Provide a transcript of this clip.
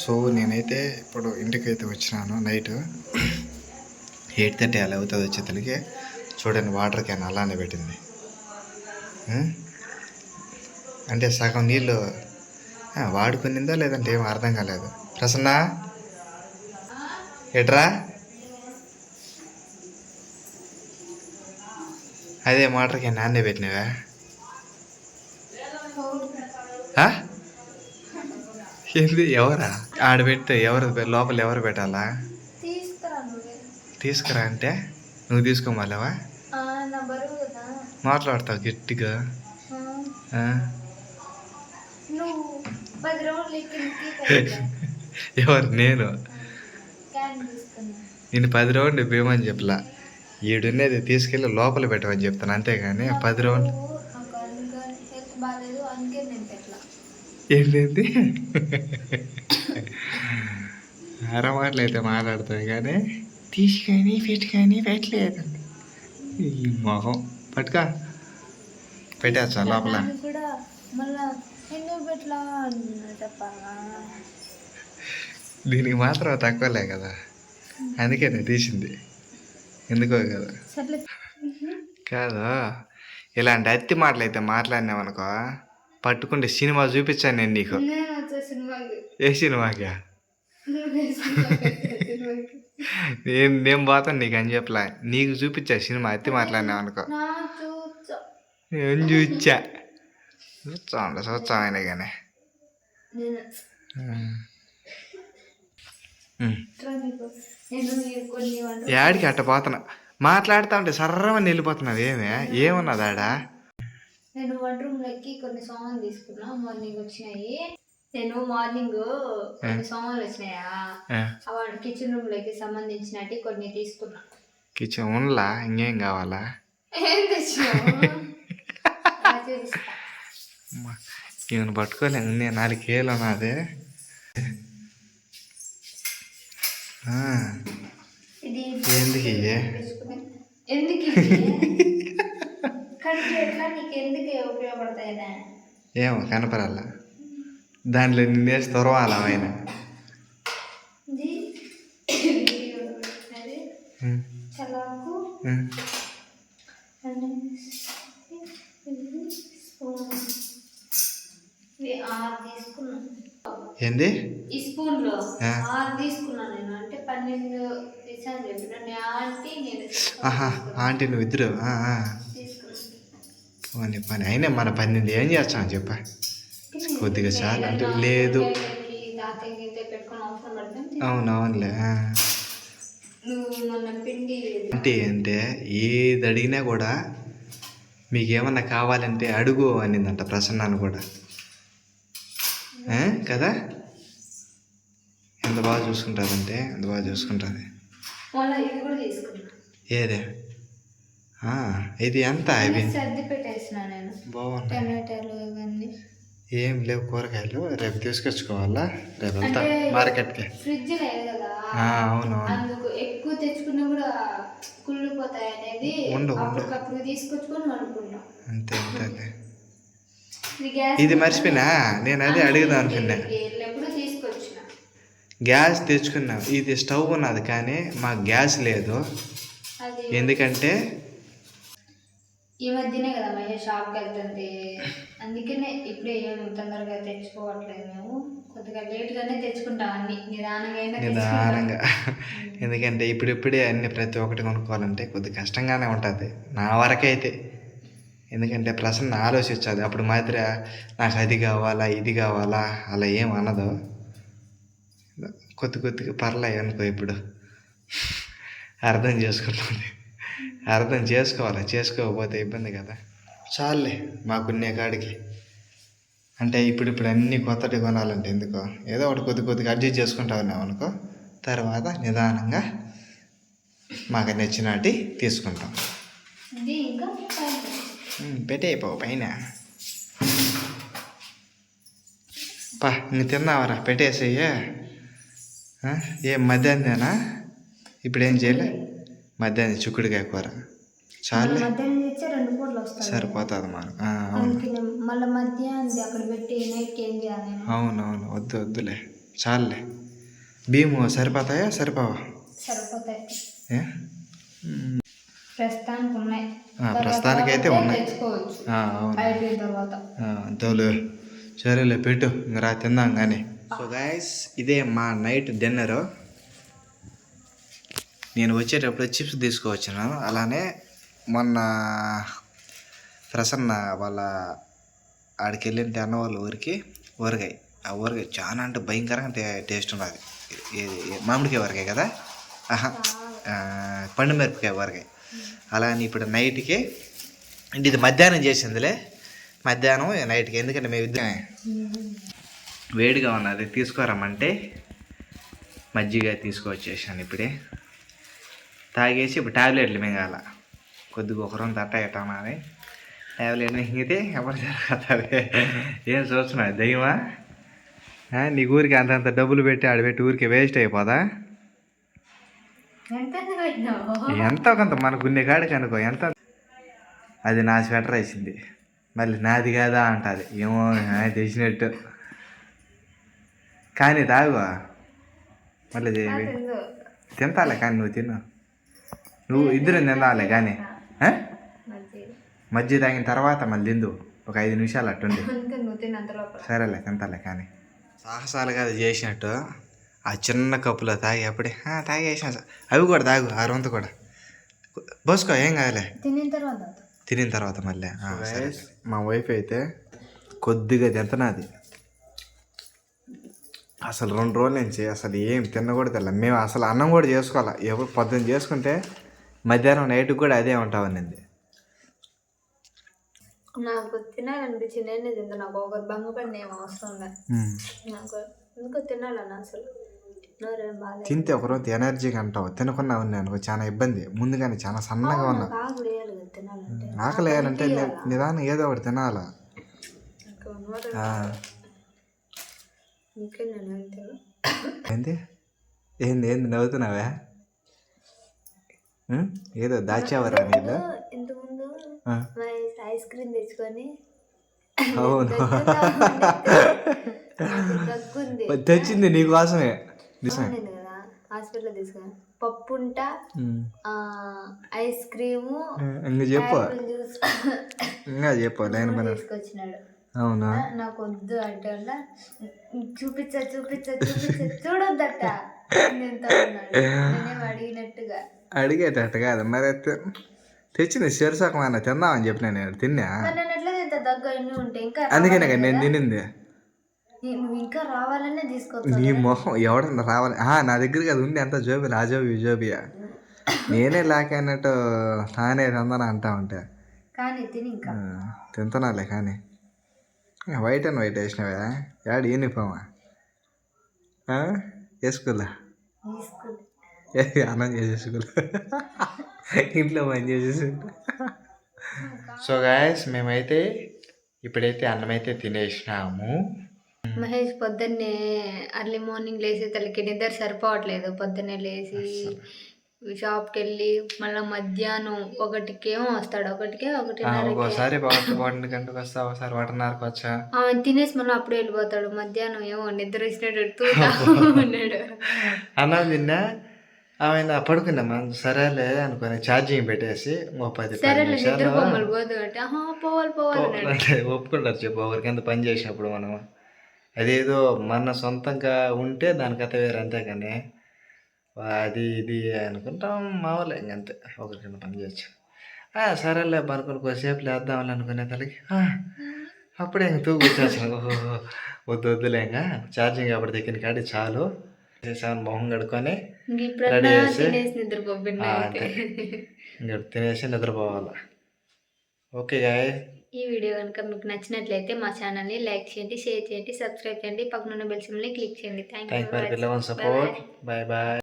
So నేనైతే ఇప్పుడు ఇంటికైతే వచ్చినాను. నైట్ 8:30 అలా అవుతుంది వచ్చేతలకి. చూడండి వాటర్ క్యాన్ అలానే పెట్టింది. అంటే సగం నీళ్ళు వాడుకునిందో లేదంటే ఏం అర్థం కాలేదు. ప్రసన్న ఎట్రా అదే వాటర్ క్యాన్ నాన్నే పెట్టినవా? ఏంది ఎవరా ఆడ పెడితే ఎవరు లోపల ఎవరు పెట్టాలా? తీసుకురా అంటే నువ్వు తీసుకోమాలేవా? మాట్లాడతావు గట్టిగా. ఎవరు? నేను 10 రౌండ్లు ఇవ్వమని చెప్పలా. ఈడున్నది తీసుకెళ్ళి లోపల పెట్టమని చెప్తాను అంతేగాని 10 రౌండ్లు ఏంటి అరమాటలు అయితే మాట్లాడతాయి కానీ తీసుకొని పెట్టుకొని పెట్టలేదు. ఈ మొహం పట్టుకా పెట్టేచ్చా లోపల. దీనికి మాత్రం తక్కువలే కదా, అందుకే నేను తీసింది. ఎందుకో కదా కాదు. ఇలాంటి అత్తి మాటలు అయితే మాట్లాడినావనుకో పట్టుకుంటే సినిమా చూపించాను నేను నీకు. ఏ సినిమాకా? నేను పోతాను నీకు అని చెప్పలా. నీకు చూపించా సినిమా అత్తి మాట్లాడినావు అనుకో. ఏం చూచా చూస్తాం అయినా కానీ యాడికి అట్ట పోతున్నా మాట్లాడుతా ఉంటే సర్రమని వెళ్ళిపోతున్నావు. ఏమన్నదాడా? నేను వన్ రూమ్ లెక్కి కొన్ని సామాన్లు తీసుకున్నా. మార్నింగ్ వచ్చినాయి. నేను మార్నింగ్ కొన్ని సామాన్లు వచ్చినాయా కిచెన్ రూమ్ లకి సంబంధించినట్టు కొన్ని తీసుకున్నా. కిచెన్ ఉండలా? ఇంకేం కావాలా? ఏం తెచ్చినావు? ఈమెను పట్టుకోలేను నేను. 4 కేలు నాదే. ఎందుకు ఎందుకు ఉపయోగపడతాయి? ఏమో కనపరాల. దాంట్లో నిన్నేసి తొరవాలా ఆయన. ఏంది ఈ స్పూన్ లో 6 తీసుకున్నాను నేను. అంటే 12 తీసాను చెప్పిన ఆంటీ. ఆంటీ నువ్వు ఇద్దరు పోనీ పని అయినా మన 12 ఏం చేస్తాను చెప్ప. కొద్దిగా చాలు అంటే లేదు. అవునవునులే. అంటే ఏది అడిగినా కూడా మీకేమన్నా కావాలంటే అడుగు అనిందంట ప్రసన్నాను కూడా కదా. ఎంత బాగా చూసుకుంటుందంటే ఎంత బాగా చూసుకుంటుంది. ఏదే ఇది ఎంత ఇవి బాగుంది. ఏం లేవు కూరగాయలు. రేపు తీసుకొచ్చుకోవాలా? రేపు వెళ్తా మార్కెట్కి. ఫ్రిడ్జ్ లేదు కదా. అవునవును. ఎక్కువ తెచ్చుకున్నా కూడా కుళ్ళిపోతాయి అనేది అప్పటికప్పుడు తీసుకొచ్చుకొని వండుకుంటాం. అంతే అంతే. ఇది మర్చిపోయినా నేను అదే అడుగుదాం అనుకున్నా. గ్యాస్ తెచ్చుకున్నాం. ఇది స్టవ్ ఉన్నది కానీ మాకు గ్యాస్ లేదు. ఎందుకంటే ఈ మధ్యనే కదా మహేష్ షాప్కి వెళ్తుంది. అందుకనే ఇప్పుడే ఏం తొందరగా తెచ్చుకోవట్లేదు. మేము కొద్దిగా లేట్గానే తెచ్చుకుంటాం అన్ని నిదానంగా. ఎందుకంటే ఇప్పుడిప్పుడే అన్ని ప్రతి ఒక్కటి కొనుక్కోవాలంటే కొద్దిగా కష్టంగానే ఉంటుంది నా వరకైతే. ఎందుకంటే ప్రసన్న ఆలోచించాలి. అప్పుడు మాత్రం నాకు అది కావాలా ఇది కావాలా అలా ఏం అనదు. కొద్దిగా పర్లేదు అనుకో. ఇప్పుడు అర్థం చేసుకుంటుంది. అర్థం చేసుకోవాలి. చేసుకోకపోతే ఇబ్బంది కదా. చాలులే మాకున్నే కాడికి. అంటే ఇప్పుడు అన్నీ కొత్తటి కొనాలంటే ఎందుకో ఏదో ఒకటి కొద్దిగా అడ్జస్ట్ చేసుకుంటా ఉన్నాం అనుకో. తర్వాత నిదానంగా మాకు నచ్చినట్టు తీసుకుంటాం. పెట్టేయిపో పైన. నువ్వు తిన్నావరా? పెట్టేసేయ్యే. ఏం మధ్యాహ్నమేనా? ఇప్పుడేం చేయలే? మధ్యాహ్నం చిక్కుడుకాయ కూర చాలే. సరిపోతుంది మనకు. అవునవును. వద్దులే చాలులే. భీము సరిపోతాయా సరిపోవా? సరిపోతాయి, ఏ? ప్రస్తుతానికి ఉన్నాయి. ప్రస్తుతానికైతే ఉన్నాయి. తెచ్చుకోవచ్చు అవును. అయిపోయిన తర్వాత. అంతేలే, సరేలే పెట్టు, ఇంక రా తిందాం కానీ. సో గాయస్, ఇదే మా నైట్ డిన్నరు. నేను వచ్చేటప్పుడు చిప్స్ తీసుకువచ్చాను. అలానే మొన్న ప్రసన్న వాళ్ళ ఆడికి వెళ్ళిన అన్న వాళ్ళ ఊరికి ఊరగాయ. ఆ ఊరగాయ చాలా అంటే భయంకరంగా టేస్ట్ ఉన్నది. మామిడికాయ ఊరగాయ కదా, పండు మిరపకాయ ఊరగాయ. అలానే ఇప్పుడు నైట్కి అంటే ఇది మధ్యాహ్నం చేసిందిలే, మధ్యాహ్నం నైట్కి. ఎందుకంటే మేము ఇద్దరం వేడిగా ఉన్నది తీసుకోరమ్మంటే మజ్జిగ తీసుకొచ్చేసాను ఇప్పుడే. తాగేసి ఇప్పుడు టాబ్లెట్లు మింగాల. కొద్దిగా ఒక రోజు తట్ట ఎట్టామని టాబ్లెట్ మింగితే ఎవరు జరుగుతుంది. ఏం చూస్తున్నావు దయ్యమా? నీ ఊరికి అంతంత డబ్బులు పెట్టి ఆడబెట్టి ఊరికి వేస్ట్ అయిపోదా? ఎంతో కొంత మనకు ఉన్న కాడికి అనుకో. ఎంత అది నా స్వెటర్ వేసింది, మళ్ళీ నాది కాదా అంటుంది. ఏమో తెచ్చినట్టు. కానీ తాగు మళ్ళీ తింటాలే. కానీ నువ్వు తిను, నువ్వు ఇద్దరు తినాలే. కానీ మజ్జిగ తాగిన తర్వాత మళ్ళీ తిందు ఒక 5 నిమిషాలు అట్టుండి. సరేలే తింటాలే. కానీ సాహసాలుగా అది చేసినట్టు ఆ చిన్న కప్పులో తాగి అప్పుడే తాగేసిన. అవి కూడా తాగు, ఆ రొంత కూడా పోసుకో, ఏం కాదులే. తినిన తర్వాత మళ్ళీ. మా వైఫ్ అయితే కొద్దిగా తింటున్నది. అసలు 2 రోజుల నుంచి అసలు ఏం తిన్న కూడా తెల్ల. మేము అసలు అన్నం కూడా చేసుకోవాలి. ఎప్పుడు పొద్దున్న చేసుకుంటే మధ్యాహ్నం నైట్కి కూడా అదే ఉంటామనింది. నాకు తినాలనిపించింది, నేను తింటా. నాకు ఒకరు బంగపడిన ఏం అవసరం లేదు. నాకు ఇంకో తినాలని అసలు తింటే ఒకరోజు ఎనర్జీగా అంటావు. తినకుండా ఉన్నాను చాలా ఇబ్బంది. ముందుగానే చాలా సన్నగా ఉన్నా. ఆకలి వేయాలంటే నిదానం ఏదో ఒకటి తినాలా. ఏంది ఏంది ఏంది నవ్వుతున్నావా? ఏదో దాచావరా నీళ్ళు? ఇంతకుముందు ఐస్ క్రీమ్ తెచ్చుకొని అవును తెచ్చింది నీకోసమే కదా హాస్పిటల్ తీసుకొని. పప్పుంట, ఐస్ క్రీము, ఇంకా చెప్పు, ఇంకా చెప్పు లైన్ పని తీసుకొచ్చినాడు. అవునా? నాకు వద్దు అంటే చూపించా చూడొద్దట. నేనేం అడిగినట్టుగా అడిగేటట్టు కాదు మరి. తెచ్చింది శరీసకమైన తిందామని చెప్పినా. నేను తిన్నా, ఎట్లా తింటా? దగ్గర ఇన్ని ఉంటే ఇంకా అందుకనే కదా నేను తినింది. నువ్వు ఇంకా రావాలనే తీసుకోవచ్చు. నీ మొహం ఎవడన్నా రావాలి? నా దగ్గరికి అది ఉంది. అంత జోబి ఆ జోబి జోబియా. నేనే లాకన్నట్టు తానే తిందాను అంటా ఉంటే. కానీ తిని ఇంకా తింటున్నాలే. కానీ వైట్ అండ్ వైట్ వేసినావా? యాడ్ యూనిఫామా? వేసుకోలే, అన్నం చేసేసుకోలే, ఇంట్లో పని చేసేసి. సో గాయస్, మేమైతే ఇప్పుడైతే అన్నం అయితే తినేసినాము. మహేష్ పొద్దున్నే అర్లీ మార్నింగ్ లేసే తలకి నిద్ర సరిపోవట్లేదు. పొద్దున్నే లేచి షాప్కి వెళ్ళి మళ్ళీ మధ్యాహ్నం 1కి వస్తాడు. 1:30. ఒకసారి 1 గంటకు వస్తా, ఒకసారి 1:30కి వచ్చా. ఆమె తినేసి మళ్ళీ అప్పుడే వెళ్ళిపోతాడు. మధ్యాహ్నం ఏమో నిద్ర ఇచ్చినట్టు ఉన్నాడు. అన్నం తిన్నా, ఆమె పడుకున్నామా, సరేలే అనుకుని ఛార్జింగ్ పెట్టేసి 10 నిమిషాలు ఒప్పుకుంటారు. చెప్పు, ఒకరికి ఎంత పని చేసినప్పుడు మనం అదేదో మన సొంతంగా ఉంటే దాని కథ వేరే. అంతే కానీ అది ఇది అనుకుంటాం మామూలే. ఇంకంతే, ఒకరికైనా పని చేయొచ్చు. సరేలే పనుకొని కొద్దిసేపు లేద్దామని అనుకునే తలకి అప్పుడే ఇంక తూగుచ్చేసాను. వద్దులే, ఇంకా ఛార్జింగ్ అప్పుడు దగ్గర కాడి చాలు. మొహం కడుక్కొని రెడీ చేసి ఇంకా తినేసి నిద్రపోవాలి. ఓకే గాయ్, ఈ వీడియో కనుక మీకు నచ్చినట్లయితే మా ఛానల్ని లైక్ చేయండి, షేర్ చేయండి, సబ్స్క్రైబ్ చేయండి, పక్కన బెల్ సింబల్ని క్లిక్ చేయండి. Thank you for support. Bye bye.